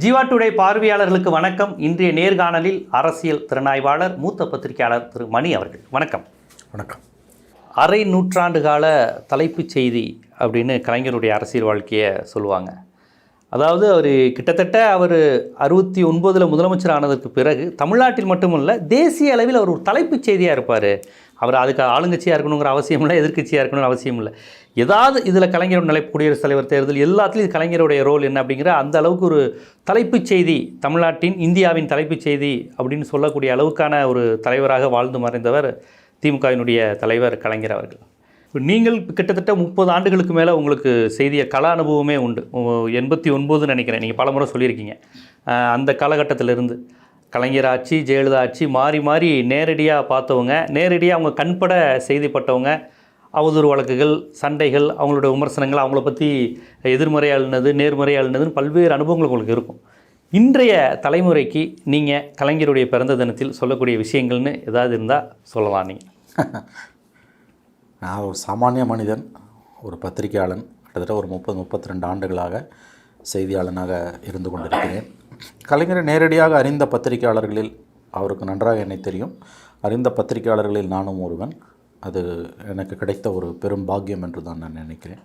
Jeeva today பார்வையாளர்களுக்கு வணக்கம். இன்றைய நேர்காணலில் அரசியல் திறனாய்வாளர் மூத்த பத்திரிகையாளர் திரு மணி அவர்கள். வணக்கம். வணக்கம். அரை நூற்றாண்டு கால தலைப்புச் செய்தி அப்படின்னு கலைஞருடைய அரசியல் வாழ்க்கையை சொல்லுவாங்க. அதாவது அவர் 69 முதலமைச்சர் ஆனதற்கு பிறகு தமிழ்நாட்டில் மட்டுமல்ல தேசிய அளவில் அவர் ஒரு தலைப்புச் செய்தியாக இருப்பார். அவர் அதுக்கு ஆளுங்கட்சியாக இருக்கணுங்கிற அவசியம் இல்லை, எதிர்க்கட்சியாக இருக்கணுங்கிற அவசியம் இல்லை. ஏதாவது இதில் கலைஞரோட நிலை, குடியரசுத் தலைவர் தேர்தல் எல்லாத்துலேயும் கலைஞருடைய ரோல் என்ன அப்படிங்கிற அந்த அளவுக்கு ஒரு தலைப்புச் செய்தி, தமிழ்நாட்டின் இந்தியாவின் தலைப்புச் செய்தி அப்படின்னு சொல்லக்கூடிய அளவுக்கான ஒரு தலைவராக வாழ்ந்து மறைந்தவர் திமுகவினுடைய தலைவர் கலைஞர் அவர்கள். நீங்கள் கிட்டத்தட்ட 30 ஆண்டுகளுக்கு மேலே உங்களுக்கு செய்திய கல அனுபவமே உண்டு. 89 நினைக்கிறேன், நீங்கள் பல முறை சொல்லியிருக்கீங்க. அந்த காலகட்டத்திலிருந்து கலைஞர் ஆட்சி, ஜெயலலிதா ஆட்சி மாறி மாறி நேரடியாக பார்த்தவங்க, நேரடியாக அவங்க கண்பட செய்திப்பட்டவங்க, அவதூறு வழக்குகள், சண்டைகள், அவங்களோட விமர்சனங்கள், அவங்கள பற்றி எதிர்மறையாளுனது நேர்மறையாளுனதுன்னு பல்வேறு அனுபவங்கள் உங்களுக்கு இருக்கும். இன்றைய தலைமுறைக்கு நீங்கள் கலைஞருடைய பிறந்த தினத்தில் சொல்லக்கூடிய விஷயங்கள்னு ஏதாவது இருந்தால் சொல்லலாம். நீங்கள் நான் ஒரு சாமானிய மனிதன், ஒரு பத்திரிகையாளன், கிட்டத்தட்ட ஒரு 32 ஆண்டுகளாக செய்தியாளனாக இருந்து கொண்டிருக்கிறேன். கலைஞரை நேரடியாக அறிந்த பத்திரிகையாளர்களில் அவருக்கு நன்றாக என்னை தெரியும். அறிந்த பத்திரிகையாளர்களில் நானும் ஒருவன். அது எனக்கு கிடைத்த ஒரு பெரும் பாக்கியம் என்று தான் நான் நினைக்கிறேன்.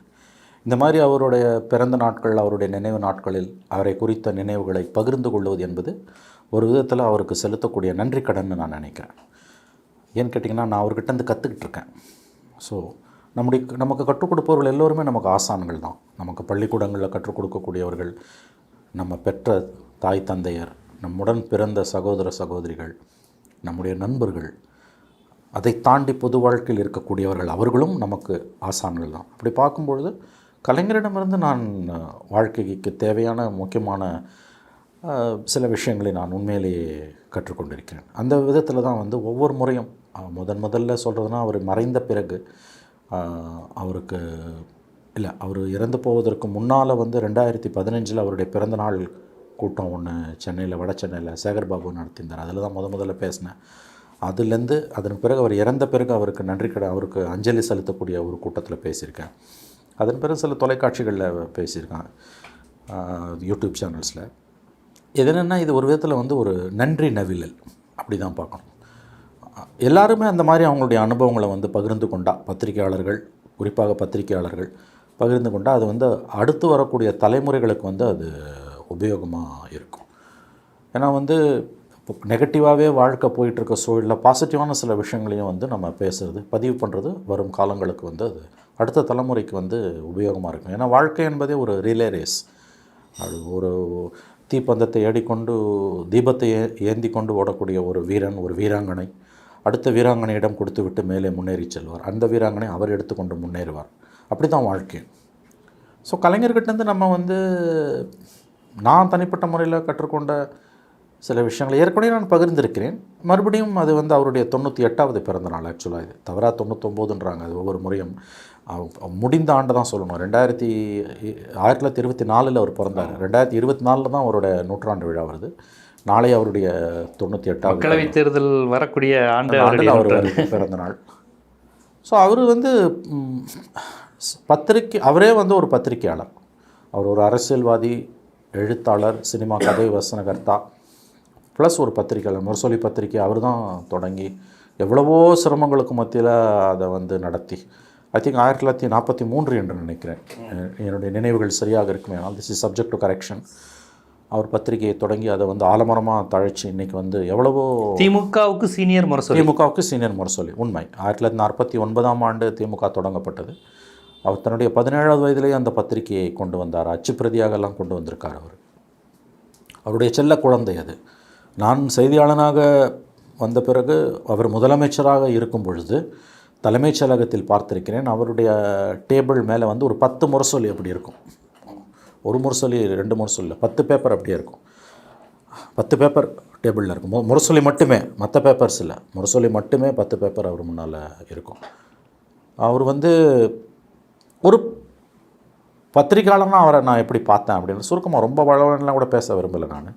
இந்த மாதிரி அவருடைய பிறந்த நாட்கள், அவருடைய நினைவு நாட்களில் அவரை குறித்த நினைவுகளை பகிர்ந்து கொள்வது என்பது ஒரு விதத்தில் அவருக்கு செலுத்தக்கூடிய நன்றி கடன்னு நான் நினைக்கிறேன். ஏன்னு கேட்டிங்கன்னா, நான் அவர்கிட்டருந்து கற்றுக்கிட்டு இருக்கேன். ஸோ நமக்கு கற்றுக் கொடுப்பவர்கள் எல்லோருமே நமக்கு ஆசான்கள் தான். நமக்கு பள்ளிக்கூடங்களில் கற்றுக் கொடுக்கக்கூடியவர்கள், நம்ம பெற்ற தாய் தந்தையர், நம்முடன் பிறந்த சகோதர சகோதரிகள், நம்முடைய நண்பர்கள், அதை தாண்டி பொது வாழ்க்கையில் இருக்கக்கூடியவர்கள், அவர்களும் நமக்கு ஆசான்கள் தான். அப்படி பார்க்கும்பொழுது கலைஞரிடமிருந்து நான் வாழ்க்கைக்கு தேவையான முக்கியமான சில விஷயங்களை நான் உண்மையிலேயே கற்றுக்கொண்டிருக்கிறேன். அந்த விதத்தில் தான் ஒவ்வொரு முறையும் முதல்ல சொல்கிறதுனா, அவர் மறைந்த பிறகு அவருக்கு இல்லை, அவர் இறந்து போவதற்கு முன்னால் 2015 அவருடைய பிறந்தநாள் கூட்டம் ஒன்று சென்னையில், வட சென்னையில் சேகர்பாபு நடத்தியிருந்தார். அதில் தான் முதல்ல பேசினேன். அதுலேருந்து அதன் பிறகு அவர் இறந்த பிறகு அவருக்கு அவருக்கு அஞ்சலி செலுத்தக்கூடிய ஒரு கூட்டத்தில் பேசியிருக்கேன். அதன் பிறகு சில தொலைக்காட்சிகளில் பேசியிருக்கேன், யூடியூப் சேனல்ஸில். இது என்னென்னா, இது ஒரு விதத்தில் ஒரு நன்றி நவிழல் அப்படி தான் பார்க்கணும். எல்லாருமே அந்த மாதிரி அவங்களுடைய அனுபவங்களை பகிர்ந்து கொண்டா, பத்திரிகையாளர்கள், குறிப்பாக பத்திரிகையாளர்கள் பகிர்ந்து கொண்டா அது அடுத்து வரக்கூடிய தலைமுறைகளுக்கு அது உபயோகமாக இருக்கும். ஏன்னா நெகட்டிவாகவே வாழ்க்கை போயிட்டுருக்க சூழலில் பாசிட்டிவான சில விஷயங்களையும் நம்ம பேசுகிறது, பதிவு பண்ணுறது வரும் காலங்களுக்கு அது அடுத்த தலைமுறைக்கு உபயோகமாக இருக்கும். ஏன்னா வாழ்க்கை என்பதே ஒரு ரிலே ரேஸ். அது ஒரு தீப்பந்தத்தை ஏடிக்கொண்டு தீபத்தை ஏந்தி கொண்டு ஓடக்கூடிய ஒரு வீரன், ஒரு வீராங்கனை அடுத்த வீராங்கனையிடம் கொடுத்து விட்டு மேலே முன்னேறி செல்வார். அந்த வீராங்கனை அவர் எடுத்துக்கொண்டு முன்னேறுவார். அப்படி தான் வாழ்க்கை. ஸோ கலைஞர்கிட்டேருந்து நம்ம நான் தனிப்பட்ட முறையில் கற்றுக்கொண்ட சில விஷயங்களை ஏற்கனவே நான் பகிர்ந்திருக்கிறேன். மறுபடியும் அது அவருடைய 98வது பிறந்த நாள். ஆக்சுவலாக இது தவறாக 99ன்றாங்க. அது ஒவ்வொரு முறையும் முடிந்த ஆண்டு தான் சொல்லணும். 1924 அவர் பிறந்தார். 2024 தான் அவருடைய நூற்றாண்டு விழா வருது. நாளை அவருடைய 98வது மக்களவைத் தேர்தல் வரக்கூடிய ஆண்டு அவர் பிறந்த நாள். ஸோ அவர் அவரே ஒரு பத்திரிகையாளர், அவர் ஒரு அரசியல்வாதி, எழுத்தாளர், சினிமா கதை வசனகர்த்தா, ப்ளஸ் ஒரு பத்திரிகையாளர். முரசொலி பத்திரிகை அவர் தான் தொடங்கி எவ்வளவோ சிரமங்களுக்கு மத்தியில் அதை நடத்தி, ஐ திங்க் 1943 என்று நினைக்கிறேன், என்னுடைய நினைவுகள் சரியாக இருக்குமே. ஆனால் this is subject to correction. அவர் பத்திரிகையை தொடங்கி அதை ஆலமரமாக தழைச்சி இன்றைக்கி எவ்வளவோ திமுகவுக்கு சீனியர் முரசொலி. உண்மை. 1949ஆம் ஆண்டு திமுக தொடங்கப்பட்டது. அவர் தன்னுடைய 17வது வயதிலேயே அந்த பத்திரிகையை கொண்டு வந்தார். அச்சு பிரதியாகலாம் கொண்டு வந்திருக்கார். அவருடைய செல்ல குழந்தை அது. நான் செய்தியாளனாக வந்த பிறகு அவர் முதலமைச்சராக இருக்கும் பொழுது தலைமைச் செயலகத்தில் பார்த்திருக்கிறேன். அவருடைய டேபிள் மேலே ஒரு 10 முரசொலி அப்படி இருக்கும். ஒரு முரசொலி 2 முரசொலி 10 பேப்பர் அப்படியே இருக்கும். 10 பேப்பர் டேபிளில் இருக்கும். முரசொலி மட்டுமே, மற்ற பேப்பர்ஸ் இல்லை, முரசொலி மட்டுமே 10 பேப்பர் அவர் முன்னால் இருக்கும். அவர் ஒரு பத்திரிகையாளர்னா அவரை நான் எப்படி பார்த்தேன் அப்படின்னு சுருக்கமாக, ரொம்ப வளவெல்லாம் கூட பேச விரும்பலை நான்.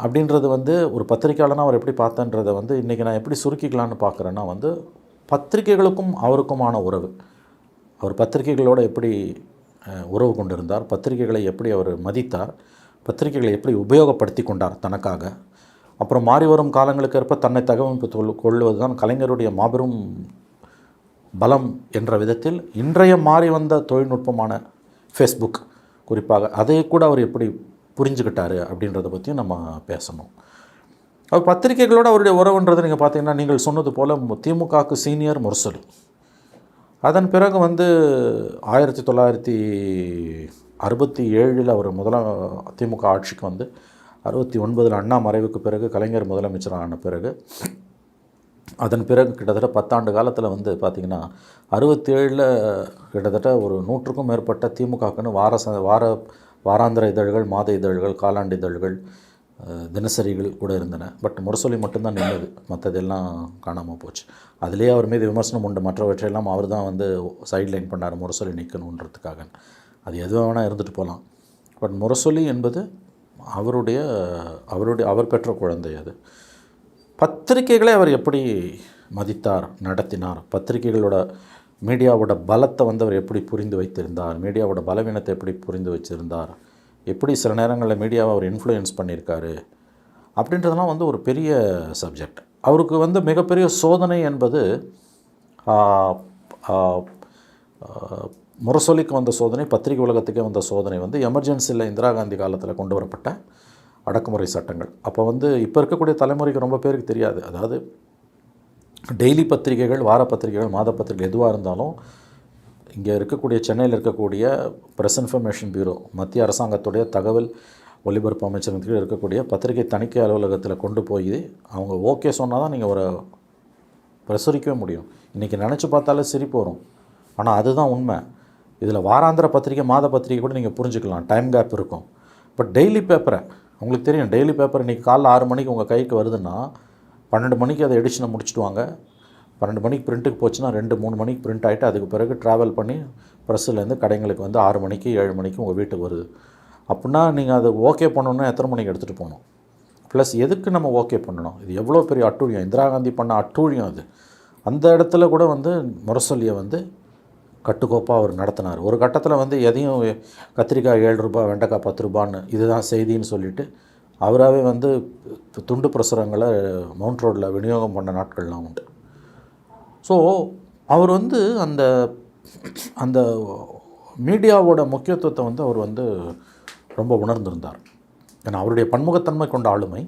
அப்படின்றது ஒரு பத்திரிகையாளர்னா அவர் எப்படி பார்த்தேன்றதை இன்றைக்கி நான் எப்படி சுருக்கிக்கலான்னு பார்க்குறேன்னா, பத்திரிகைகளுக்கும் அவருக்குமான உறவு, அவர் பத்திரிகைகளோடு எப்படி உறவு கொண்டிருந்தார், பத்திரிகைகளை எப்படி அவர் மதித்தார், பத்திரிகைகளை எப்படி உபயோகப்படுத்தி கொண்டார் தனக்காக. அப்புறம் மாறி வரும் காலங்களுக்கு ஏற்ப தன்னை தகவமைப்பு கொள்வது தான் கலைஞருடைய மாபெரும் பலம் என்ற விதத்தில் இன்றைய மாறி வந்த தொழில்நுட்பமான ஃபேஸ்புக் குறிப்பாக அதை கூட அவர் எப்படி புரிஞ்சுக்கிட்டாரு அப்படின்றத பற்றியும் நம்ம பேசணும். அவர் பத்திரிகைகளோடு அவருடைய உறவுன்றது நீங்கள் பார்த்தீங்கன்னா, நீங்கள் சொன்னது போல் திமுகவுக்கு சீனியர் முரசொலி. அதன் பிறகு வந்து 1967 அவர் திமுக ஆட்சிக்கு வந்து 69 அண்ணா மறைவுக்கு பிறகு கலைஞர் முதலமைச்சரான பிறகு அதன் பிறகு கிட்டத்தட்ட 10 ஆண்டு காலத்தில் வந்து பார்த்திங்கன்னா 67 கிட்டத்தட்ட ஒரு 100க்கும் மேற்பட்ட திமுகக்குன்னு வாராந்திர இதழ்கள், மாத இதழ்கள், காலாண்டு இதழ்கள், தினசரிகள் கூட இருந்தன. பட் முரசொலி மட்டும்தான் நின்றுது, மற்றதெல்லாம் காணாமல் போச்சு. அதிலே அவர் மீது விமர்சனம் உண்டு. மற்றவற்றையெல்லாம் அவர் தான் வந்து சைட்லைன் பண்ணார் முரசொலி நீக்கணுன்றதுக்காக. அது எதுவும் வேணால் இருந்துட்டு போகலாம். பட் முரசொலி என்பது அவர் பெற்ற குழந்தை. அது பத்திரிகைகளை அவர் எப்படி மதித்தார், நடத்தினார், பத்திரிகைகளோட மீடியாவோட பலத்தை வந்து அவர் எப்படி புரிந்து வைத்திருந்தார், மீடியாவோட பலவீனத்தை எப்படி புரிந்து வச்சிருந்தார், எப்படி சில நேரங்களில் மீடியாவை அவர் இன்ஃப்ளூயன்ஸ் பண்ணியிருக்காரு அப்படின்றதெல்லாம் வந்து ஒரு பெரிய சப்ஜெக்ட். அவருக்கு வந்து மிகப்பெரிய சோதனை என்பது முரசொலிக்கு வந்த சோதனை, பத்திரிகை உலகத்துக்கே வந்த சோதனை வந்து எமர்ஜென்சியில் இந்திரா காந்தி காலத்தில் கொண்டு வரப்பட்ட அடக்குமுறை சட்டங்கள். அப்போ வந்து இப்போ இருக்கக்கூடிய தலைமுறைக்கு ரொம்ப பேருக்கு தெரியாது. அதாவது டெய்லி பத்திரிகைகள், வார பத்திரிகைகள், மாத பத்திரிகை எதுவாக இருந்தாலும் இங்கே இருக்கக்கூடிய சென்னையில் இருக்கக்கூடிய ப்ரெஸ் இன்ஃபர்மேஷன் பியூரோ, மத்திய அரசாங்கத்துடைய தகவல் ஒலிபரப்பு அமைச்சகத்தில் இருக்கக்கூடிய பத்திரிகை தணிக்கை அலுவலகத்தில் கொண்டு போய் அவங்க ஓகே சொன்னால் தான் நீங்கள் ஒரு பிரசுரிக்கவே முடியும். இன்றைக்கி நினச்சி பார்த்தாலே சிரிப்பு வரும், ஆனால் அதுதான் உண்மை. இதில் வாராந்திர பத்திரிகை, மாத பத்திரிகை கூட நீங்கள் புரிஞ்சுக்கலாம், டைம் கேப் இருக்கும். பட் டெய்லி பேப்பரை உங்களுக்கு தெரியும், டெய்லி பேப்பர் இன்றைக்கி காலைல 6 மணிக்கு உங்கள் கைக்கு வருதுன்னா 12 மணிக்கு அதை எடிஷனை முடிச்சுடுவாங்க. 12 மணிக்கு பிரிண்ட்டுக்கு போச்சுன்னா 2-3 மணிக்கு பிரிண்ட் ஆகிட்டு அதுக்கு பிறகு ட்ராவல் பண்ணி ப்ரெஸ்ஸுலேருந்து கடைங்களுக்கு வந்து 6 மணிக்கு 7 மணிக்கு உங்கள் வீட்டுக்கு வருது. அப்படின்னா நீங்கள் அதை ஓகே பண்ணணுன்னா எத்தனை மணிக்கு எடுத்துகிட்டு போகணும்? ப்ளஸ் எதுக்கு நம்ம ஓகே பண்ணணும்? இது எவ்வளோ பெரிய அட்டூழியம், இந்திரா காந்தி பண்ண அட்டூழியம் அது. அந்த இடத்துல கூட வந்து முரசொலியை வந்து கட்டுக்கோப்பாக அவர் நடத்தினார். ஒரு கட்டத்தில் வந்து எதையும் கத்திரிக்காய் 7 ரூபாய், வெண்டைக்காய் 10 ரூபான்னு இதுதான் செய்தின்னு சொல்லிவிட்டு அவராகவே வந்து துண்டு பிரசுரங்களை மவுண்ட் ரோடில் விநியோகம் பண்ண நாட்கள்லாம் உண்டு. ஸோ அவர் வந்து அந்த அந்த மீடியாவோட முக்கியத்துவத்தை வந்து அவர் வந்து ரொம்ப உணர்ந்திருந்தார். ஏன்னா அவருடைய பன்முகத்தன்மை கொண்ட ஆளுமை.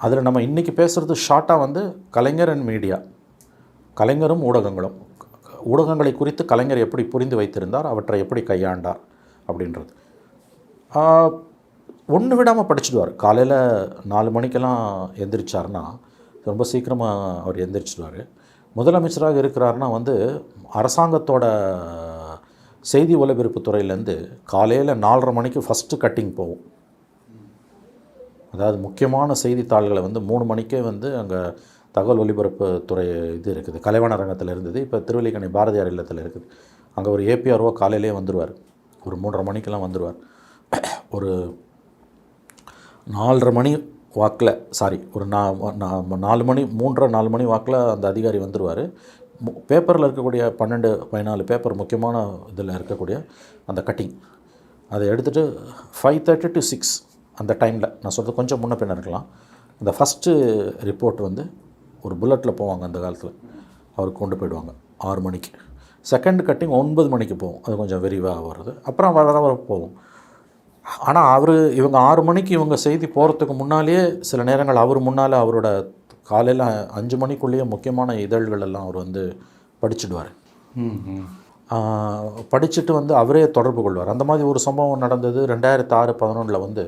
அதில் நம்ம இன்றைக்கி பேசுகிறது ஷார்ட்டாக வந்து கலைஞர் அண்ட் மீடியா, கலைஞரும் ஊடகங்களும், ஊடகங்களை குறித்து கலைஞர் எப்படி புரிந்து வைத்திருந்தார், அவற்றை எப்படி கையாண்டார் அப்படின்றது. ஒன்று விடாமல் படிச்சுடுவார். காலையில் 4 மணிக்கெல்லாம் எந்திரிச்சார்னா ரொம்ப சீக்கிரமாக அவர் எந்திரிச்சிடுவார். முதலமைச்சராக இருக்கிறாருன்னா வந்து அரசாங்கத்தோட செய்தி ஒலிபரப்பு துறையிலேருந்து காலையில் 4:30 மணிக்கு ஃபஸ்ட்டு கட்டிங் போகும். அதாவது முக்கியமான செய்தித்தாள்களை வந்து 3 மணிக்கே வந்து அங்கே தகவல் ஒலிபரப்பு துறை இது இருக்குது, கலைவாணர் அரங்கத்தில் இருந்தது. இப்போ திருவல்லிக்கணி பாரதியார் இல்லத்தில் இருக்குது. அங்கே ஒரு ஏபிஆர்ஓ காலையிலே வந்துடுவார், ஒரு 3:30 மணிக்கெல்லாம் வந்துடுவார். ஒரு 4:30 மணி வாக்கில், ஒரு 4 மணி 3:30-4 மணி வாக்கில் அந்த அதிகாரி வந்துடுவார். பேப்பரில் இருக்கக்கூடிய 12-14 பேப்பர் முக்கியமான இதில் இருக்கக்கூடிய அந்த கட்டிங் அதை எடுத்துகிட்டு 5:30 to 6 அந்த டைமில், நான் சொல்கிறது கொஞ்சம் முன்ன பின்ன இருக்கலாம், அந்த ஃபஸ்ட்டு ரிப்போர்ட் வந்து ஒரு புல்லட்டில் போவாங்க. அந்த காலத்தில் அவருக்கு கொண்டு போயிடுவாங்க 6 மணிக்கு. செகண்ட் கட்டிங் 9 மணிக்கு போகும், அது கொஞ்சம் விரிவாக வருது. அப்புறம் வர போகும். ஆனால் இவங்க 6 மணிக்கு இவங்க செய்தி போகிறதுக்கு முன்னாலேயே சில நேரங்கள் அவர் முன்னால் அவரோட காலையில் 5 மணிக்குள்ளேயே முக்கியமான இதழ்கள் எல்லாம் அவர் வந்து படிச்சுடுவார். படிச்சுட்டு வந்து அவரே தொடர்பு கொள்வார். அந்த மாதிரி ஒரு சம்பவம் நடந்தது 2006-11 வந்து.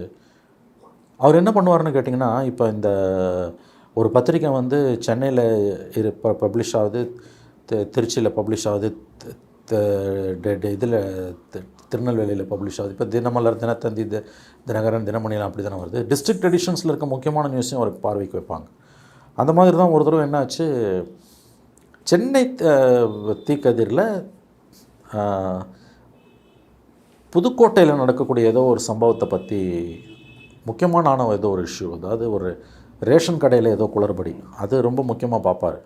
அவர் என்ன பண்ணுவார்னு கேட்டிங்கன்னா, இப்போ இந்த ஒரு பத்திரிக்கை வந்து சென்னையில் பப்ளிஷ் ஆகுது, திருச்சியில் பப்ளிஷ் ஆகுது, இதில் திருநெல்வேலியில் பப்ளிஷ் ஆகுது. இப்போ தினமலர், தினத்தந்தி, தினகரன், தினமணிலாம் அப்படி தானே வருது. டிஸ்ட்ரிக்ட் எடிஷன்ஸில் இருக்க முக்கியமான நியூஸையும் அவருக்கு பார்வைக்கு வைப்பாங்க. அந்த மாதிரி தான் ஒரு தடவை என்னாச்சு, சென்னை தீக்கதிரில் புதுக்கோட்டையில் நடக்கக்கூடிய ஏதோ ஒரு சம்பவத்தை பற்றி முக்கியமான ஏதோ ஒரு இஷ்யூ, அதாவது ஒரு ரேஷன் கடையில் ஏதோ குளறுபடி, அது ரொம்ப முக்கியமாக பார்ப்பார்.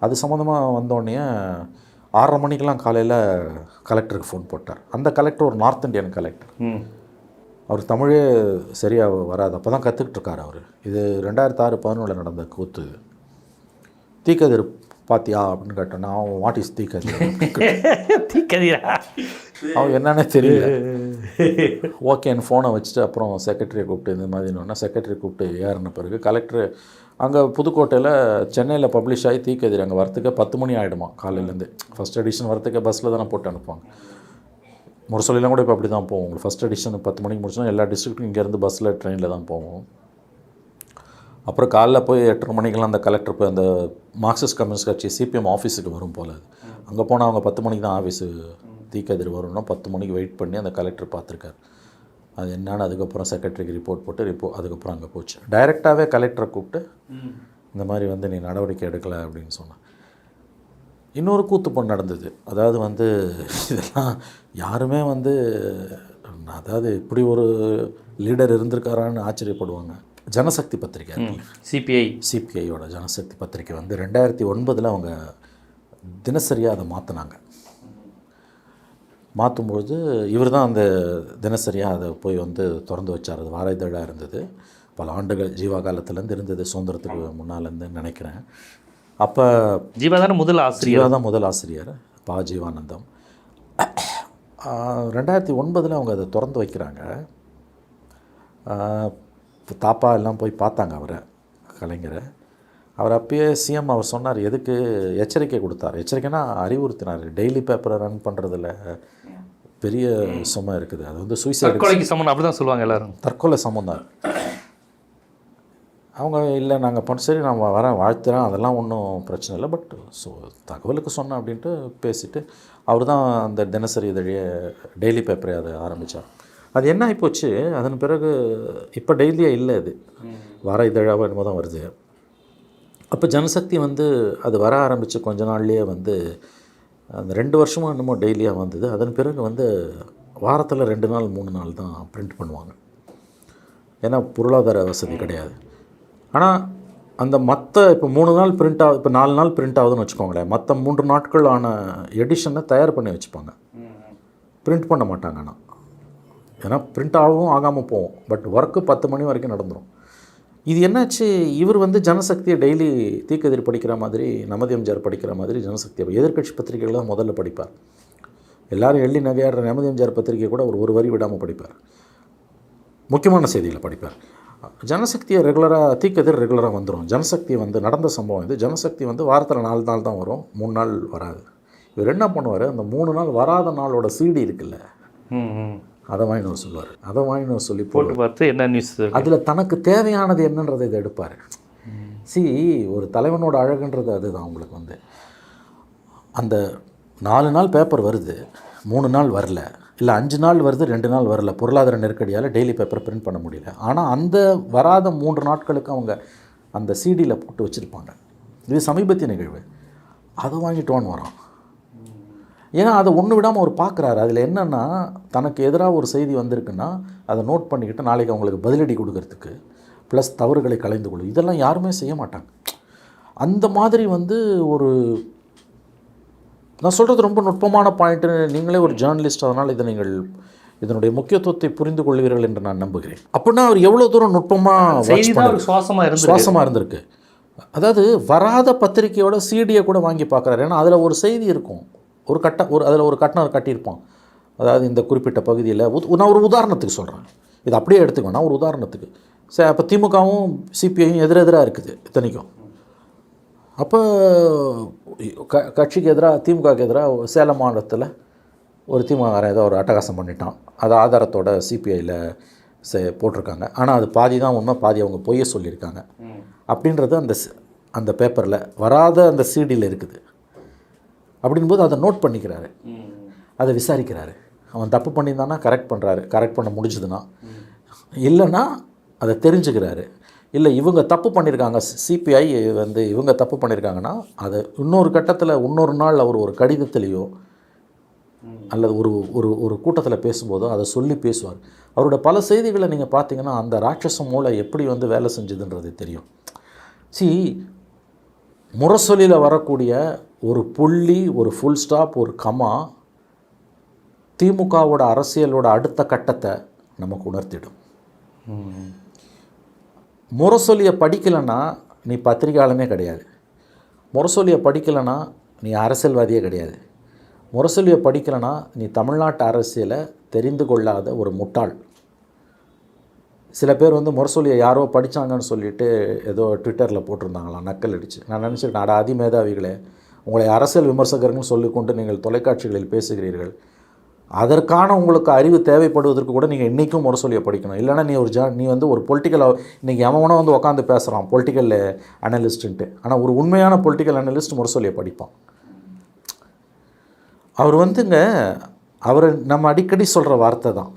அது சம்மந்தமாக வந்தோடனே 6:30 மணிக்கெலாம் காலையில் கலெக்டருக்கு ஃபோன் போட்டார். அந்த கலெக்டர் ஒரு நார்த் இந்தியன் கலெக்டர். அவர் தமிழே சரியாக வராது. அப்போ தான் கற்றுக்கிட்டு இருக்கார் அவர். இது 2006-11 நடந்த கூத்து. தீக்கதிர் பாத்தியா அப்படின்னு கேட்டேன்னா அவன் வாட் இஸ் தீக்கதிர் தீக்கதிரா அவன் என்னன்னே தெரியல. ஓகேன்னு ஃபோனை வச்சுட்டு அப்புறம் செக்ரட்டரியை கூப்பிட்டு இந்த மாதிரினா செக்ரட்டரி கூப்பிட்டு ஏறின பிறகு கலெக்டர் அங்கே புதுக்கோட்டையில் சென்னையில் பப்ளிஷ் ஆகி தீக்கதிர் அங்கே வரத்துக்கு 10 மணி ஆகிடுமா காலையிலேருந்து. ஃபஸ்ட் எடிஷன் வரத்துக்கு பஸ்ஸில் தானே போட்டு அனுப்புவாங்க. முரசொலிலாம் கூட இப்போ அப்படி தான் போவோம். உங்களுக்கு ஃபஸ்ட் எடிஷன் 10 மணிக்கு முடிச்சோன்னா எல்லா டிஸ்ட்ரிக்ட்டும் இங்கேருந்து பஸ்ஸில் ட்ரெயினில் தான் போவோம். அப்புறம் காலைல போய் 8:30 மணிக்கெல்லாம் அந்த கலெக்டர் போய் அந்த மார்க்சிஸ்ட் கம்யூனிஸ்ட் கட்சி சிபிஎம் ஆஃபீஸுக்கு வரும் போல். அது அங்கே போனால் அவங்க 10 மணிக்கு தான் ஆஃபீஸு தீக்கதிர் வரும்னா 10 மணிக்கு வெயிட் பண்ணி அந்த கலெக்டர் பார்த்துருக்காரு. அது என்னன்னு அதுக்கப்புறம் செக்ரட்டரிக்கு ரிப்போர்ட் போட்டு அதுக்கப்புறம் அங்கே போச்சு. டைரெக்டாகவே கலெக்டரை கூப்பிட்டு இந்த மாதிரி நீ நடவடிக்கை எடுக்கலை அப்படின்னு சொன்னான். இன்னொரு கூத்து பொண்ணு நடந்தது. அதாவது இதெல்லாம் யாருமே அதாவது இப்படி ஒரு லீடர் இருந்திருக்காரான்னு ஆச்சரியப்படுவாங்க. ஜனசக்தி பத்திரிக்கை சிபிஐயோட ஜனசக்தி பத்திரிக்கை 2009 அவங்க தினசரியாக அதை மாற்றினாங்க. மாற்றும்பொழுது இவர் தான் அந்த தினசரியாக அதை போய் திறந்து வச்சார். அது வார இதழாக இருந்தது. பல ஆண்டுகள் ஜீவா காலத்துலேருந்து இருந்தது, சுதந்திரத்துக்கு முன்னாலேருந்து நினைக்கிறேன். அப்போ ஜீவா தான் முதல் ஆசிரியர் பா ஜீவானந்தம். 2009 அவங்க அதை திறந்து வைக்கிறாங்க. தாப்பா எல்லாம் போய் பார்த்தாங்க அவரை, கலைஞரை. அவர் அப்பயே சிஎம் அவர் சொன்னார், எதுக்கு எச்சரிக்கை கொடுத்தார். எச்சரிக்கைனா அறிவுறுத்தினார். டெய்லி பேப்பரை ரன் பண்ணுறதுல பெரிய சுமை இருக்குது. அது சூசைடு சமம் அப்படி தான் சொல்லுவாங்க எல்லோரும். தற்கொலை சமம் தான். அவங்க இல்லை நாங்கள் சரி நான் வரேன் வாழ்த்துறேன், அதெல்லாம் ஒன்றும் பிரச்சனை இல்லை, பட் தகவலுக்கு சொன்னேன் அப்படின்ட்டு பேசிவிட்டு அவர் தான் அந்த தினசரி இதழிய டெய்லி பேப்பரை அதை ஆரம்பித்தார். அது என்ன ஆகிப்போச்சு, அதன் பிறகு இப்போ டெய்லியாக இல்லை, அது வார இதழாக என்னமோ தான் வருது. அப்போ ஜனசக்தி அது வர ஆரம்பித்து கொஞ்ச நாள்லேயே அந்த 2 வருஷமும் என்னமோ டெய்லியாக வந்தது. அதன் பிறகு வாரத்தில் 2 நாள் 3 நாள் தான் பிரிண்ட் பண்ணுவாங்க. ஏன்னா பொருளாதார வசதி கிடையாது. ஆனால் அந்த மற்ற இப்போ 3 நாள் பிரிண்ட் ஆகுது, இப்போ 4 நாள் பிரிண்ட் ஆகுதுன்னு வச்சுக்கோங்களேன். மற்ற 3 நாட்களான எடிஷனை தயார் பண்ணி வச்சுப்பாங்க, பிரிண்ட் பண்ண மாட்டாங்க. ஆனால் ஏன்னா பிரிண்ட் ஆகவும் ஆகாமல் போவோம், பட் ஒர்க்கு 10 மணி வரைக்கும் நடந்துடும். இது என்னாச்சு, இவர் ஜனசக்தியை டெய்லி தீக்கதிர் படிக்கிற மாதிரி, நமதி எம்ஜிஆர் படிக்கிற மாதிரி ஜனசக்தியை எதிர்க்கட்சி பத்திரிகைகள் தான் முதல்ல படிப்பார். எல்லோரும் எள்ளி நகையாடுற நமதி எம்ஜிஆர் பத்திரிகை கூட ஒரு வரி விடாமல் படிப்பார். முக்கியமான செய்திகளை படிப்பார். ஜனசக்தியை ரெகுலராக தீக்கதிர் ரெகுலராக வந்துடும். ஜனசக்தி நடந்த சம்பவம் இது. ஜனசக்தி வாரத்தில் 4 நாள் தான் வரும், 3 நாள் வராது. இவர் என்ன பண்ணுவார், அந்த 3 நாள் வராத நாளோட சிடி இருக்குல்ல, அதை வாங்கினு சொல்லுவார். அதை வாங்கினு சொல்லி போட்டு பார்த்து என்ன நியூஸ் அதில் தனக்கு தேவையானது என்னன்றதை இதை எடுப்பார். ஒரு தலைவனோட அழகுன்றது அதுதான். உங்களுக்கு அந்த 4 நாள் பேப்பர் வருது, 3 நாள் வரல, இல்லை 5 நாள் வருது, 2 நாள் வரல, பொருளாதார நெருக்கடியால் டெய்லி பேப்பர் பிரிண்ட் பண்ண முடியல. ஆனால் அந்த வராத 3 நாட்களுக்கு அவங்க அந்த சிடியில் போட்டு வச்சுருப்பாங்க. இது சமீபத்திய நிகழ்வு. அதை வாங்கிட்டோன்னு வரான். ஏன்னா அதை ஒன்று விடாமல் அவர் பார்க்குறாரு. அதில் என்னென்னா, தனக்கு எதிராக ஒரு செய்தி வந்திருக்குன்னா அதை நோட் பண்ணிக்கிட்டு நாளைக்கு அவங்களுக்கு பதிலடி கொடுக்கறதுக்கு, ப்ளஸ் தவறுகளை கலைந்து கொள்ளும். இதெல்லாம் யாருமே செய்ய மாட்டாங்க. அந்த மாதிரி ஒரு நான் சொல்கிறது ரொம்ப நுட்பமான பாயிண்ட்டு. நீங்களே ஒரு ஜேர்னலிஸ்ட், அதனால் இதனுடைய முக்கியத்துவத்தை புரிந்து கொள்வீர்கள் என்று நான் நம்புகிறேன். அப்படின்னா அவர் எவ்வளோ தூரம் நுட்பமாக சுவாசமாக இருந்திருக்கு. அதாவது வராத பத்திரிகையோட சிடியை கூட வாங்கி பார்க்குறாரு. ஏன்னா அதில் ஒரு செய்தி இருக்கும், அதில் ஒரு கட்டணம் கட்டியிருப்பான். அதாவது இந்த குறிப்பிட்ட பகுதியில் நான் ஒரு உதாரணத்துக்கு சொல்கிறேன், இது அப்படியே எடுத்துக்கோன்னா ஒரு உதாரணத்துக்கு. சரி, அப்போ திமுகவும் சிபிஐயும் எதிரெதிராக இருக்குது இத்தனைக்கும். அப்போ கட்சிக்கு எதிராக, திமுகவுக்கு எதிராக சேலம் மாவட்டத்தில் ஒரு திமுக ஏதோ ஒரு அட்டகாசம் பண்ணிட்டான். அது ஆதாரத்தோட சிபிஐயில் போட்டிருக்காங்க. ஆனால் அது பாதி தான் உண்மை, பாதி அவங்க பொய்ய சொல்லியிருக்காங்க அப்படின்றது அந்த பேப்பரில் வராத அந்த சிடியில் இருக்குது. அப்படின்போது அதை நோட் பண்ணிக்கிறாரு, அதை விசாரிக்கிறாரு. அவன் தப்பு பண்ணியிருந்தானா கரெக்ட் பண்ணுறாரு, கரெக்ட் பண்ண முடிஞ்சதுன்னா, இல்லைன்னா அதை தெரிஞ்சுக்கிறாரு. இல்லை இவங்க தப்பு பண்ணியிருக்காங்க, சிபிஐ இவங்க தப்பு பண்ணியிருக்காங்கன்னா அதை இன்னொரு கட்டத்தில் இன்னொரு நாள் அவர் ஒரு கடிதத்திலேயோ அல்லது ஒரு கூட்டத்தில் பேசும்போதோ அதை சொல்லி பேசுவார். அவரோட பல செய்திகளை நீங்கள் பார்த்தீங்கன்னா அந்த ராட்சச மூளை எப்படி வேலை செஞ்சுதுன்றது தெரியும். முரசொலியில் வரக்கூடிய ஒரு புள்ளி, ஒரு ஃபுல் ஸ்டாப், ஒரு கமா திமுகவோட அரசியலோட அடுத்த கட்டத்தை நமக்கு உணர்த்திடும். முரசொலியை படிக்கலைன்னா நீ பத்திரிகையாளனே கிடையாது. முரசொலியை படிக்கலைன்னா நீ அரசியல்வாதியே கிடையாது. முரசொலியை படிக்கலைன்னா நீ தமிழ்நாட்டு அரசியலை தெரிந்து கொள்ளாத ஒரு முட்டாள். சில பேர் வந்து முரசொலியை யாரோ படித்தாங்கன்னு சொல்லிவிட்டு ஏதோ ட்விட்டரில் போட்டிருந்தாங்களாம், நக்கல் அடிச்சு. நான் நினச்சிக்கிட்டேன், அட அதிமேதாவிகளே, உங்களை அரசியல் விமர்சகர்கள் சொல்லிக்கொண்டு நீங்கள் தொலைக்காட்சிகளில் பேசுகிறீர்கள். அதற்கான உங்களுக்கு அறிவு தேவைப்படுவதற்கு கூட நீங்கள் இன்றைக்கும் முரசொலியை படிக்கணும். இல்லைனா நீ வந்து ஒரு பொலிட்டிக்கல், இன்றைக்கி எவனோ வந்து உட்காந்து பேசுகிறான் பொலிட்டிக்கல் அனலிஸ்ட்டுன்ட்டு. ஆனால் ஒரு உண்மையான பொலிட்டிக்கல் அனலிஸ்ட் முரசொலியை படிப்பான். அவர் வந்துங்க, அவர் நம்ம அடிக்கடி சொல்கிற வார்த்தை தான்.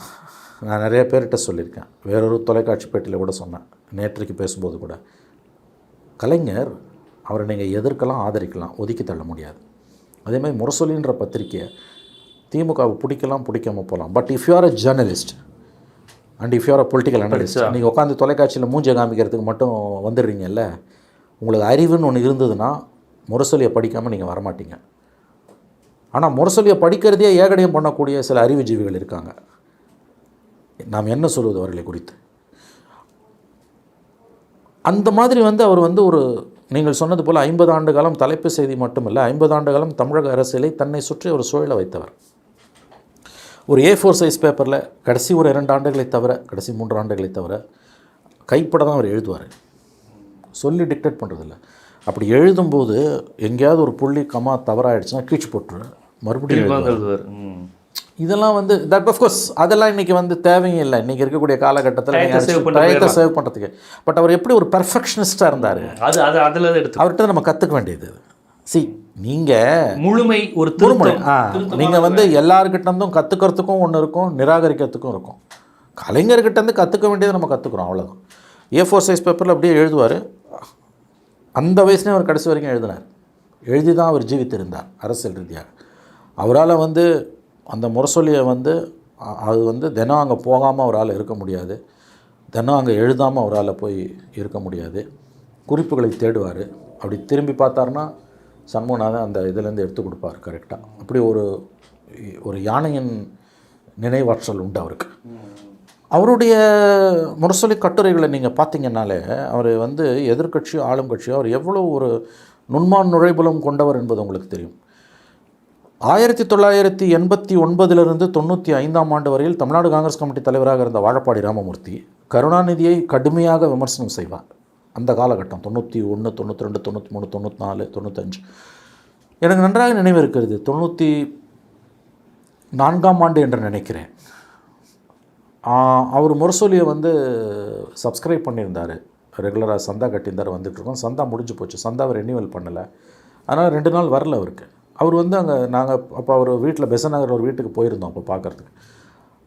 நான் நிறைய பேர்கிட்ட சொல்லியிருக்கேன், வேறொரு தொலைக்காட்சி பேட்டியில் கூட சொன்னேன், நேற்றைக்கு பேசும்போது கூட. கலைஞர் அவரை நீங்கள் எதிர்க்கலாம், ஆதரிக்கலாம், ஒதுக்கி தள்ள முடியாது. அதேமாதிரி முரசொலின்ற பத்திரிக்கையை திமுகவை பிடிக்கலாம், பிடிக்காமல் போகலாம். But if you are a journalist and if you are a political analyst, நீங்கள் உட்காந்து தொலைக்காட்சியில் மூஞ்சை காமிக்கிறதுக்கு மட்டும் வந்துடுறீங்கல்ல, உங்களுக்கு அறிவுன்னு ஒன்று இருந்ததுன்னா முரசொலியை படிக்காமல் நீங்கள் வரமாட்டீங்க. ஆனால் முரசொலியை படிக்கிறதே ஏகடையம் பண்ணக்கூடிய சில அறிவுஜீவிகள் இருக்காங்க. நாம் என்ன சொல்வது அவர்களை குறித்து? அந்த மாதிரி வந்து அவர் வந்து ஒரு, நீங்கள் சொன்னது போல் 50 ஆண்டு காலம் தலைப்பு செய்தி மட்டுமல்ல, 50 ஆண்டு காலம் தமிழக அரசியலை தன்னை சுற்றி ஒரு சூழலை வைத்தவர். ஒரு A4 சைஸ் பேப்பரில் கடைசி ஒரு 2 ஆண்டுகளை தவிர, கடைசி 3 ஆண்டுகளை தவிர கைப்பட தான் அவர் எழுதுவார், சொல்லி டிக்டேட் பண்ணுறதில்ல. அப்படி எழுதும்போது எங்கேயாவது ஒரு புள்ளி கமா தவறாயிடுச்சுன்னா கீழ்ச்சி போட்டுரு, மறுபடியும் எழுதுவார். இதெல்லாம் வந்து தட் ஆஃப்கோர்ஸ் அதெல்லாம் இன்றைக்கி வந்து தேவையும் இல்லை இன்றைக்கி இருக்கக்கூடிய காலகட்டத்தில் டயத்தை சேவ் பண்ணுறதுக்கு. பட் அவர் எப்படி ஒரு பெர்ஃபெக்ஷனிஸ்டாக இருந்தார், அதில் எடுத்து அவர்கிட்ட நம்ம கற்றுக்க வேண்டியது. நீங்கள் முழுமை ஒரு நீங்கள் வந்து எல்லாருக்கிட்டேருந்தும் கற்றுக்கிறதுக்கும் ஒன்று இருக்கும், நிராகரிக்கிறதுக்கும் இருக்கும். கலைஞர்கிட்டேருந்து கற்றுக்க வேண்டியதை நம்ம கற்றுக்குறோம், அவ்வளோதான். A4 சைஸ் பேப்பரில் அப்படியே எழுதுவார். அந்த வயசுலேயும் அவர் கடைசி வரைக்கும் எழுதினார். எழுதி தான் அவர் ஜீவித்திருந்தார் அரசியல் ரீதியாக. அவரால் வந்து அந்த முரசொலியை வந்து அது வந்து தினம் அங்கே போகாமல் அவரால் இருக்க முடியாது, தினம் அங்கே எழுதாமல் அவரால் போய் இருக்க முடியாது. குறிப்புகளை தேடுவார். அப்படி திரும்பி பார்த்தாருன்னா சண்முகநாதன் அந்த இதிலேருந்து எடுத்து கொடுப்பார் கரெக்டாக. அப்படி ஒரு யானையின் நினைவாற்றல் உண்டு அவருக்கு. அவருடைய முரசொலி கட்டுரைகளை நீங்கள் பார்த்தீங்கன்னாலே அவர் வந்து எதிர்க்கட்சியோ ஆளும் கட்சியோ அவர் எவ்வளோ ஒரு நுண்மான் நுழைபுலம் கொண்டவர் என்பது உங்களுக்கு தெரியும். 1989 95 ஆண்டு வரையில் தமிழ்நாடு காங்கிரஸ் கமிட்டி தலைவராக இருந்த வாழப்பாடி ராமமூர்த்தி கருணாநிதியை கடுமையாக விமர்சனம் செய்வார். அந்த காலகட்டம் 91, 92, 93, 94, 95 எனக்கு நன்றாக நினைவு இருக்கிறது. 94ஆம் ஆண்டு என்று நினைக்கிறேன். அவர் முரசொலியை வந்து சப்ஸ்கிரைப் பண்ணியிருந்தார், ரெகுலராக சந்தா கட்டியிருந்தார், வந்துட்டுருக்கோம். சந்தா முடிஞ்சு போச்சு, சந்தாவை ரெனியூவல் பண்ணலை, அதனால் 2 நாள் வரல அவருக்கு. அவர் வந்து அங்கே நாங்கள் அப்போ அவர் வீட்டில் பெசன் நகர் ஒரு வீட்டுக்கு போயிருந்தோம் அப்போ பார்க்குறதுக்கு.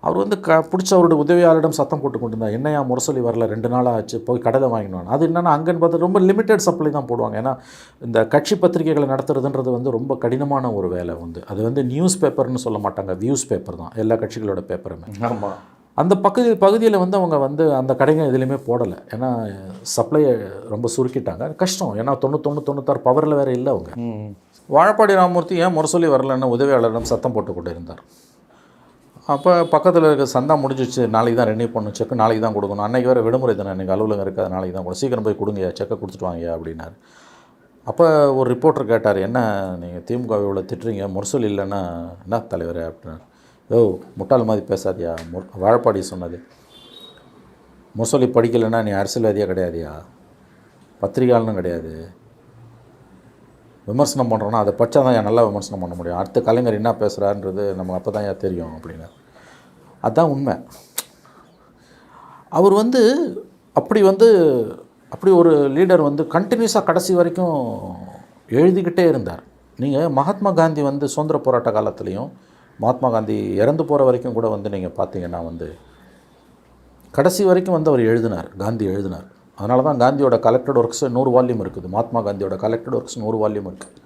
அவர் வந்து பிடிச்ச அவருடைய உதவியாளரிடம் சத்தம் போட்டு கொண்டு இருந்தார், என்னையா முரசொலி வரல, 2 நாளாக ஆச்சு, போய் கடையில் வாங்கினோம். அது என்னென்னா அங்கேன்னு பார்த்து ரொம்ப லிமிட்டட் சப்ளை தான் போடுவாங்க. ஏன்னா இந்த கட்சி பத்திரிகைகளை நடத்துறதுன்றது வந்து ரொம்ப கடினமான ஒரு வேலை வந்து. அது வந்து நியூஸ் பேப்பர்னு சொல்ல மாட்டாங்க, வியூஸ் பேப்பர் தான் எல்லா கட்சிகளோட பேப்பருமே. ஆமாம். அந்த பகுதியில் வந்து அவங்க வந்து அந்த கடைங்க எதுலேயுமே போடலை. ஏன்னா சப்ளையை ரொம்ப சுருக்கிட்டாங்க, கஷ்டம். ஏன்னா 91, 96 பவரில் வேறு இல்லை அவங்க. வாழப்பாடி ராமமூர்த்தி ஏன் முரசொலி வரலன்னு உதவியாளரிடம் சத்தம் போட்டு கொண்டு இருந்தார். அப்போ பக்கத்தில் இருக்க சந்தா முடிஞ்சிச்சு, நாளைக்கு தான் ரெனியூ பண்ணணும், செக்கு நாளைக்கு தான் கொடுக்கணும், அன்றைக்கி வேறு விடுமுறை தானே, அன்றைக்கி அலுவலகம் இருக்காது, நாளைக்கு தான் கொடுக்கும், சீக்கிரம் போய் கொடுங்க, செக்கை கொடுத்துட்டு வாங்க அப்படின்னாரு. அப்போ ஒரு ரிப்போர்ட்டர் கேட்டார், என்ன நீங்கள் திமுக இவ்வளோ திட்டுறீங்க, முரசொலி இல்லைன்னா என்ன தலைவர் அப்படின்னாரு. முட்டாள் மாதிரி பேசாதியா, வாழப்பாடி சொன்னது, முரசொலி படிக்கலைன்னா நீ அரசியல்வாதியாக கிடையாதியா, பத்திரிகையாளனும் கிடையாது, விமர்சனம் பண்ணுறோன்னா அதை பச்சா தான் நல்லா விமர்சனம் பண்ண முடியும், அடுத்த கலைஞர் என்ன பேசுகிறாருன்றது நமக்கு அப்போ தான் தெரியும் அப்படின்னு. அதுதான் உண்மை. அவர் வந்து அப்படி ஒரு லீடர் வந்து கண்டினியூஸாக கடைசி வரைக்கும் எழுதிக்கிட்டே இருந்தார். நீங்கள் மகாத்மா காந்தி வந்து சுதந்திர போராட்ட காலத்துலேயும் மகாத்மா காந்தி இறந்து போகிற வரைக்கும் கூட வந்து நீங்கள் பார்த்தீங்கன்னா வந்து கடைசி வரைக்கும் வந்து அவர் எழுதினார், காந்தி எழுதினார். அதனால தான் காந்தியோட கலெக்டட் ஒர்க்ஸ் 100 வால்யூம் இருக்குது, மகாத்மா காந்தியோட கலெக்டட் ஒர்க்ஸ் 100 வால்யூம் இருக்குது.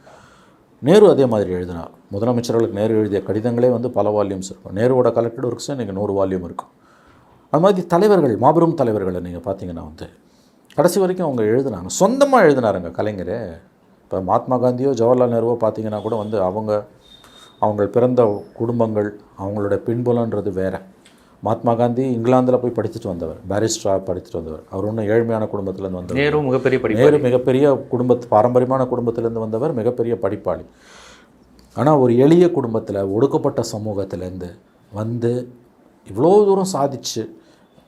நேரு அதே மாதிரி எழுதினார். முதலமைச்சர்களுக்கு நேரு எழுதிய கடிதங்களே வந்து பல வால்யூம்ஸ் இருக்கும். நேருவோட கலெக்டட் ஒர்க்ஸே இன்றைக்கி 100 வால்யூம் இருக்கும். அது மாதிரி தலைவர்கள், மாபெரும் தலைவர்களை நீங்கள் பார்த்தீங்கன்னா வந்து கடைசி வரைக்கும் அவங்க எழுதினாங்க, சொந்தமாக எழுதினாருங்க கலைஞர். இப்போ மகாத்மா காந்தியோ ஜவஹர்லால் நேருவோ பார்த்தீங்கன்னா கூட வந்து அவங்க பிறந்த குடும்பங்கள், அவங்களோட பின்புலன்றது வேறு. மகாத்மா காந்தி இங்கிலாந்தில் போய் படிச்சுட்டு வந்தவர், பாரிஸ்டராக படிச்சுட்டு வந்தவர். அவர் ஒன்றும் ஏழ்மையான குடும்பத்திலேருந்து வந்தவர். நேரு மிகப்பெரிய நேரு மிகப்பெரிய பாரம்பரியமான குடும்பத்திலேருந்து வந்தவர், மிகப்பெரிய படிப்பாளி. ஆனால் ஒரு எளிய குடும்பத்தில் ஒடுக்கப்பட்ட சமூகத்திலேருந்து வந்து இவ்வளோ தூரம் சாதிச்சு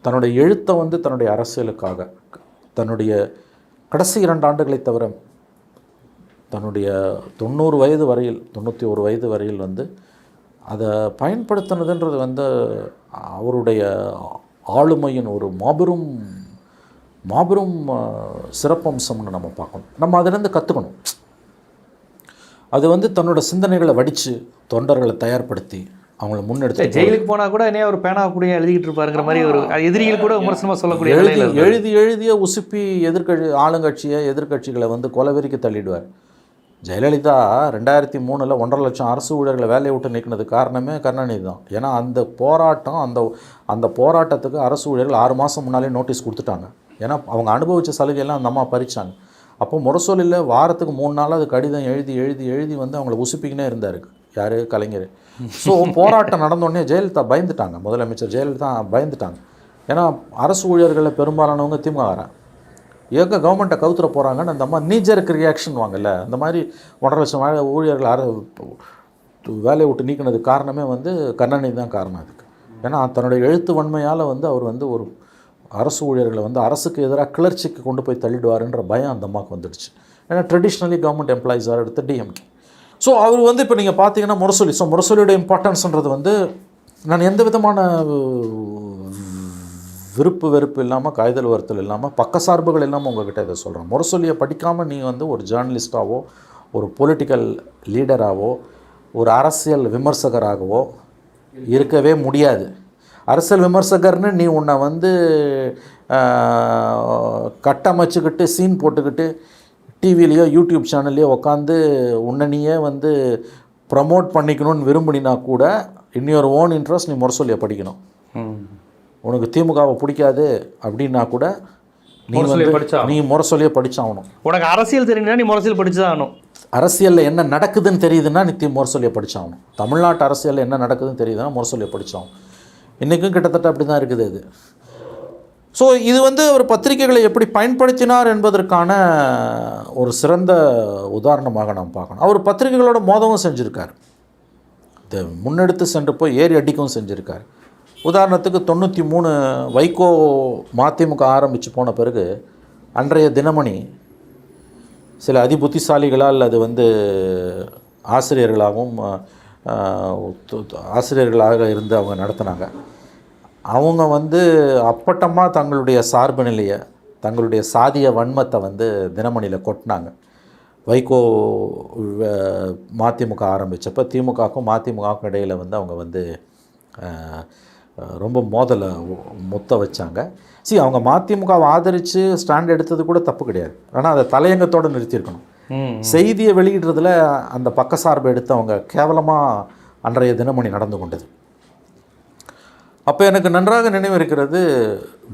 தன்னுடைய எழுத்தை வந்து தன்னுடைய அரசியலுக்காக தன்னுடைய கடைசி 2 ஆண்டுகளை தவிர தன்னுடைய 90 வயது வரையில் 91 வயது வரையில் வந்து அதை பயன்படுத்தினதுன்றது வந்து அவருடைய ஆளுமையின் ஒரு மாபெரும் மாபெரும் சிறப்பம்சம்னு நம்ம பார்க்கணும். நம்ம அதிலேருந்து கற்றுக்கணும். அது வந்து தன்னோட சிந்தனைகளை வடித்து தொண்டர்களை தயார்படுத்தி அவங்கள முன்னெடுத்து ஜெயிலுக்கு போனால் கூட என்ன ஒரு பேனா கூட எழுதிக்கிட்டு இருப்பாருங்கிற மாதிரி ஒரு எதிரிகள் கூட விமர்சனமாக சொல்லக்கூடிய எழுதிய உசுப்பி ஆளுங்கட்சியை எதிர்கட்சிகளை வந்து கொலவெறிக்கு தள்ளிடுவார். ஜெயலலிதா 2003 1.5 லட்சம் அரசு ஊழியர்களை வேலையை விட்டு நீக்கினது காரணமே கருணாநிதி தான். ஏன்னா அந்த போராட்டம் அந்த போராட்டத்துக்கு அரசு ஊழியர்கள் 6 மாதம் முன்னாலே நோட்டீஸ் கொடுத்துட்டாங்க. ஏன்னா அவங்க அனுபவித்த சலுகையெல்லாம் அந்த அம்மா பறிச்சாங்க. அப்போ முரசொலியில் வாரத்துக்கு 3 நாள் அது கடிதம் எழுதி வந்து அவங்கள உசுப்பிக்கினே இருந்தார். யார்? கலைஞர். ஸோ போராட்டம் நடந்தோடனே ஜெயலலிதா பயந்துட்டாங்க, முதலமைச்சர் ஜெயலலிதா பயந்துட்டாங்க. ஏன்னா அரசு ஊழியர்களில் பெரும்பாலானவங்க திமுக ஏக கவர்மெண்ட்டை கவுத்துற போகிறாங்கன்னு அந்த அம்மா நீஜருக்கு ரியாக்ஷன் வாங்கல. அந்த மாதிரி 1.5 லட்சம் ஊழியர்கள் வேலையை விட்டு நீக்கினதுக்கு காரணமே வந்து கருணாநிதி தான் காரணம் அதுக்கு. ஏன்னா தன்னுடைய எழுத்து வன்மையால் வந்து அவர் வந்து ஒரு அரசு ஊழியர்களை வந்து அரசுக்கு எதிராக கிளர்ச்சிக்கு கொண்டு போய் தள்ளிடுவாருன்ற பயம் அந்த அம்மாவுக்கு வந்துடுச்சு. ஏன்னா ட்ரெடிஷ்னலி கவர்மெண்ட் எம்ப்ளாயிஸாக எடுத்து டிஎம்கே. ஸோ அவர் வந்து இப்போ நீங்கள் பார்த்தீங்கன்னா முரசொலி. ஸோ முரசொலியோட இம்பார்ட்டன்ஸ்ன்றது வந்து நான் எந்த விதமான வெறுப்பு இல்லாமல் காய்தல் வருத்தல் இல்லாமல் பக்கசார்புகள் இல்லாமல் உங்கள்கிட்ட இதை சொல்கிறேன். முரசொலியை படிக்காமல் நீ வந்து ஒரு ஜேர்னலிஸ்டாவோ ஒரு பொலிட்டிக்கல் லீடராகவோ ஒரு அரசியல் விமர்சகராகவோ இருக்கவே முடியாது. அரசியல் விமர்சகர்னு நீ உன்னை வந்து கட்டமைச்சுக்கிட்டு சீன் போட்டுக்கிட்டு டிவிலேயோ யூடியூப் சேனல்லையோ உட்காந்து உன்னை நீயே வந்து ப்ரமோட் பண்ணிக்கணும்னு விரும்பினா கூட இன்னொரு ஓன் இன்ட்ரெஸ்ட் நீ முரசொலியை படிக்கணும். உனக்கு திமுகவை பிடிக்காது அப்படின்னா கூட நீ முரசொலியை படிச்சாகணும். உனக்கு அரசியல் தெரியும்னா நீ முரசொலி படிச்சு தான் ஆகணும். அரசியலில் என்ன நடக்குதுன்னு தெரியுதுன்னா நீ முரசொலியை படிச்சாகணும். தமிழ்நாட்டு அரசியலில் என்ன நடக்குதுன்னு தெரியுதுன்னா முரசொலியை படிச்சாகணும். இன்றைக்கும் கிட்டத்தட்ட அப்படி தான் இருக்குது இது. ஸோ இது வந்து அவர் பத்திரிகைகளை எப்படி பயன்படுத்தினார் என்பதற்கான ஒரு சிறந்த உதாரணமாக நாம் பார்க்கணும். அவர் பத்திரிகைகளோட மோதவும் செஞ்சுருக்கார், இதை முன்னெடுத்து சென்று போய் ஏறி அடிக்கவும் செஞ்சுருக்கார். உதாரணத்துக்கு 93 வைகோ மதிமுக ஆரம்பித்து போன பிறகு அன்றைய தினமணி சில அதிபுத்திசாலிகளால் அது வந்து ஆசிரியர்களாக இருந்து அவங்க நடத்தினாங்க. அவங்க வந்து அப்பட்டமாக தங்களுடைய சார்பு நிலையை தங்களுடைய சாதிய வன்மத்தை வந்து தினமணியில் கொட்டினாங்க. வைகோ மதிமுக ஆரம்பித்தப்போ திமுகவுக்கும் மதிமுகவுக்கும் இடையில் வந்து அவங்க வந்து ரொம்ப மொத்த வச்சாங்க. அவங்க மதிமுகவை ஆதரித்து ஸ்டாண்ட் எடுத்தது கூட தப்பு கிடையாது. ஆனால் அதை தலையங்கத்தோடு நிறுத்தியிருக்கணும். செய்தியை வெளியிடுறதுல அந்த பக்கசார்பை எடுத்து அவங்க கேவலமாக அன்றைய தினமணி நடந்து கொண்டது. அப்போ எனக்கு நன்றாக நினைவு இருக்கிறது,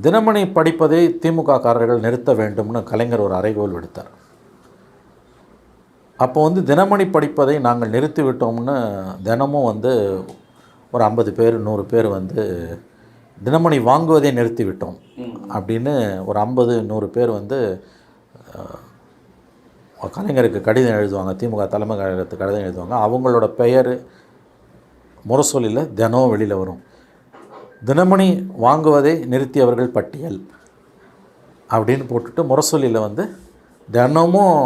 தினமணி படிப்பதை திமுக காரர்கள் நிறுத்த வேண்டும்னு கலைஞர் ஒரு அறைகோல் விடுத்தார். அப்போ வந்து தினமணி படிப்பதை நாங்கள் நிறுத்திவிட்டோம்னு தினமும் வந்து ஒரு 50 பேர் 100 பேர் வந்து தினமணி வாங்குவதை நிறுத்திவிட்டோம் அப்படின்னு ஒரு 50-100 பேர் வந்து கலைஞருக்கு கடிதம் எழுதுவாங்க. திமுக தலைமை கழகத்துக்கு கடிதம் எழுதுவாங்க. அவங்களோட பெயர் முரசொலியில் தினம் வெளியில் வரும். தினமணி வாங்குவதை நிறுத்தியவர்கள் பட்டியல் அப்படின்னு போட்டுட்டு முரசொலியில் வந்து தினமும்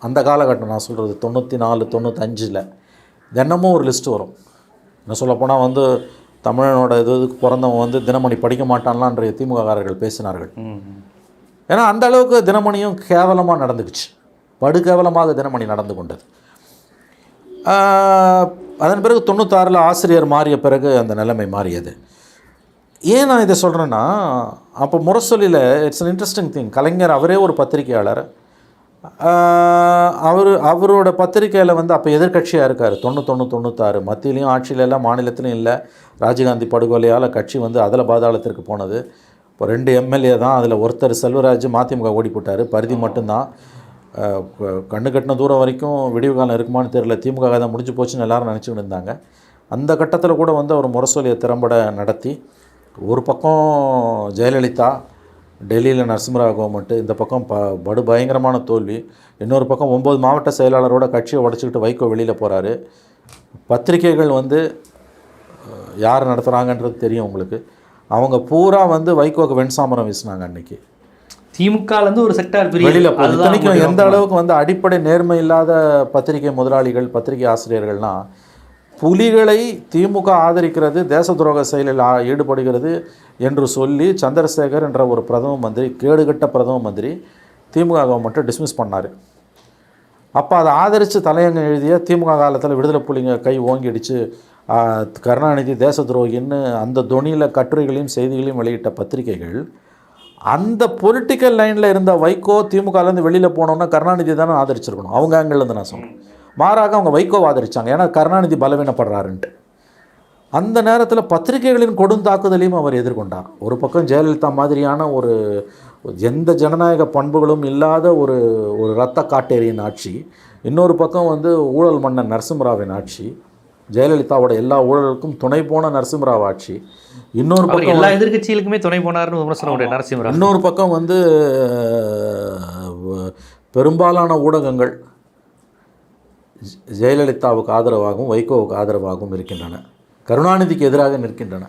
அந்த காலகட்டம் நான் சொல்கிறது 94-95 தினமும் ஒரு லிஸ்ட்டு வரும். என்ன சொல்லப்போனால் வந்து தமிழனோட இதுக்கு பிறந்தவன் வந்து தினமணி படிக்க மாட்டான்லான்றைய திமுககாரர்கள் பேசினார்கள். ஏன்னா அந்த அளவுக்கு தினமணியும் கேவலமாக நடந்துக்குச்சு, படுகேவலமாக தினமணி நடந்து கொண்டது. அதன் பிறகு 96 ஆசிரியர் மாறிய பிறகு அந்த நிலைமை மாறியது. ஏன் நான் இதை சொல்கிறேன்னா, அப்போ முரசொலியில் இட்ஸ் அன் இன்ட்ரெஸ்டிங் திங். கலைஞர் அவரே ஒரு பத்திரிகையாளர். அவரோட பத்திரிகையில் வந்து அப்போ எதிர்கட்சியாக இருக்கார். 91-96 மத்தியிலையும் ஆட்சியிலெல்லாம் மாநிலத்திலையும் இல்லை. ராஜீவ்காந்தி படுகொலையால் கட்சி வந்து அதில் பாதாளத்திற்கு போனது. இப்போ 2 எம்எல்ஏ தான், அதில் ஒருத்தர் செல்வராஜ் மதிமுக ஓடி போட்டார், பரிதி மட்டும்தான். கண்ணு கட்டின தூரம் வரைக்கும் விடிவு காலம் இருக்குமான்னு தெரியல, திமுக தான் முடிஞ்சு போச்சுன்னு எல்லோரும் நினச்சிக்கிட்டு இருந்தாங்க. அந்த கட்டத்தில் கூட வந்து அவர் முரசொலியை திறம்பட நடத்தி ஒரு பக்கம் ஜெயலலிதா, டெல்லியில் நரசிம்மராவ் கவர்மெண்ட்டு, இந்த பக்கம் படு பயங்கரமான தோல்வி. இன்னொரு பக்கம் 9 மாவட்ட செயலாளரோட கட்சியை உடச்சிக்கிட்டு வைகோ வெளியில் போகிறாரு. பத்திரிகைகள் வந்து யார் நடத்துகிறாங்கன்றது தெரியும் உங்களுக்கு. அவங்க பூரா வந்து வைகோக்கு வெண்சாமரம் வீசினாங்க அன்றைக்கி. திமுகலேருந்து ஒரு செக்டார் வெளியில் போகுது. இத்தனைக்கும் எந்த அளவுக்கு வந்து அடிப்படை நேர்மை இல்லாத பத்திரிகை முதலாளிகள், பத்திரிகை ஆசிரியர்கள்னால், புலிகளை திமுக ஆதரிக்கிறது, தேச துரோக செயலில் ஈடுபடுகிறது என்று சொல்லி சந்திரசேகர் என்ற ஒரு பிரதம மந்திரி, கேடுகட்ட பிரதம மந்திரி, திமுக கவர்மெண்ட்டை டிஸ்மிஸ் பண்ணார். அப்போ அதை ஆதரித்து தலையங்கம் எழுதிய திமுக காலத்தில் விடுதலை புலிங்க கை ஓங்கிடுச்சு, கருணாநிதி தேச துரோகின்னு அந்த தொனியில் கட்டுரைகளையும் செய்திகளையும் வெளியிட்ட பத்திரிகைகள், அந்த பொலிட்டிக்கல் லைனில் இருந்த வைகோ திமுகலேருந்து வெளியில் போனோன்னா கருணாநிதி தானே ஆதரிச்சிருக்கணும். அவங்க ஆங்கிலேருந்து நான் சொன்னேன். மாறாக அவங்க வைகோவை ஆதரித்தாங்க, ஏன்னா கருணாநிதி பலவீனப்படுறாருன்ட்டு. அந்த நேரத்தில் பத்திரிகைகளின் கொடுந்தாக்குதலையும் அவர் எதிர்கொண்டார். ஒரு பக்கம் ஜெயலலிதா மாதிரியான ஒரு எந்த ஜனநாயக பண்புகளும் இல்லாத ஒரு இரத்த காட்டேரியின் ஆட்சி, இன்னொரு பக்கம் வந்து ஊழல் மன்னன் நரசிம்மராவின் ஆட்சி, ஜெயலலிதாவோட எல்லா ஊழலுக்கும் துணை போன நரசிம்மராவ் ஆட்சி, இன்னொரு பக்கம் எல்லா எதிர்கட்சிகளுக்குமே துணை போனார்னு விமர்சனம் நரசிம்மராவ், இன்னொரு பக்கம் வந்து பெரும்பாலான ஊடகங்கள் ஜெயலலிதாவுக்கு ஆதரவாகவும் வைகோவுக்கு ஆதரவாகவும் இருக்கின்றன, கருணாநிதிக்கு எதிராக நிற்கின்றன.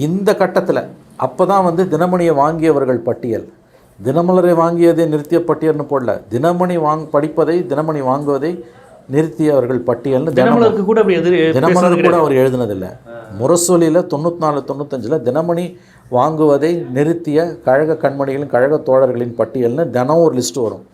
இந்த கட்டத்தில் அப்போ தான் வந்து தினமணியை வாங்கியவர்கள் பட்டியல், தினமலரை வாங்கியதை நிறுத்திய பட்டியல்னு போடல, தினமணி படிப்பதை, தினமணி வாங்குவதை நிறுத்தியவர்கள் பட்டியல்னு தினமலருக்கு கூட தினமலர் கூட அவர் எழுதினதில்லை. முரசொலியில் 94-95 தினமணி வாங்குவதை நிறுத்திய கழக கண்மணிகளின், கழக தோழர்களின் பட்டியல்னு தினம் ஒரு லிஸ்ட்டு வரும்.